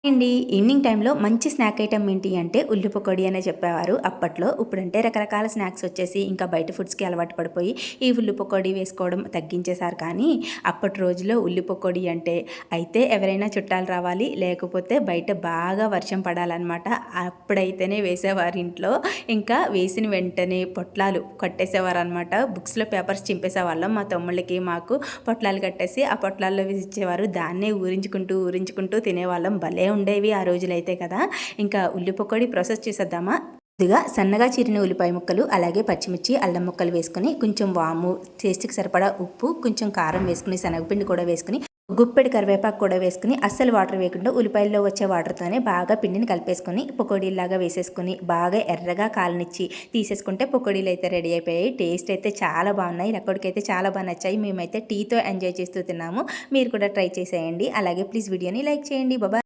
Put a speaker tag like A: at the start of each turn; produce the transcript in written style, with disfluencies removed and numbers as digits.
A: అండి ఈవినింగ్ టైంలో మంచి స్నాక్ ఐటమ్ ఏంటి అంటే ఉల్లి పకోడీ అనే చెప్పేవారు అప్పట్లో. ఇప్పుడంటే రకరకాల స్నాక్స్ వచ్చేసి ఇంకా బయట ఫుడ్స్కి అలవాటు పడిపోయి ఈ ఉల్లి పకోడీ వేసుకోవడం తగ్గించేశారు. కానీ అప్పటి రోజుల్లో ఉల్లి పకోడీ అంటే అయితే ఎవరైనా చుట్టాలు రావాలి, లేకపోతే బయట బాగా వర్షం పడాలన్నమాట. అప్పుడైతేనే వేసేవారు ఇంట్లో. ఇంకా వేసిన వెంటనే పొట్లాలు కట్టేసేవారు అనమాట. బుక్స్లో పేపర్స్ చింపేసేవాళ్ళం. మా తమ్ముళ్ళకి మాకు పొట్లాలు కట్టేసి ఆ పొట్లాల్లో వేసి ఇచ్చేవారు. దాన్నే ఊరించుకుంటూ తినేవాళ్ళం. భలే ఉండేవి ఆ రోజులైతే కదా. ఇంకా ఉల్లి పకోడీ ప్రాసెస్ చేసేద్దామా. ముందుగా సన్నగా చీరిన ఉల్లిపాయ ముక్కలు, అలాగే పచ్చిమిర్చి, అల్లం ముక్కలు వేసుకొని, కొంచెం వాము, టేస్ట్కి సరిపడా ఉప్పు, కొంచెం కారం వేసుకుని, శనగపిండి కూడా వేసుకుని, గుప్పెడి కరివేపాకు కూడా వేసుకుని, అస్సలు వాటర్ వేయకుండా ఉల్లిపాయల్లో వచ్చే వాటర్తోనే బాగా పిండిని కలిపేసుకొని పకోడీలాగా వేసేసుకొని బాగా ఎర్రగా కాలనిచ్చి తీసేసుకుంటే పకోడీలు అయితే రెడీ అయిపోయాయి. టేస్ట్ అయితే చాలా బాగున్నాయి. రక్కడికైతే చాలా బాగా నచ్చాయి. మేమైతే టీతో ఎంజాయ్ చేస్తూ తిన్నాము. మీరు కూడా ట్రై చేసేయండి. అలాగే ప్లీజ్ వీడియోని లైక్ చేయండి. బాబా.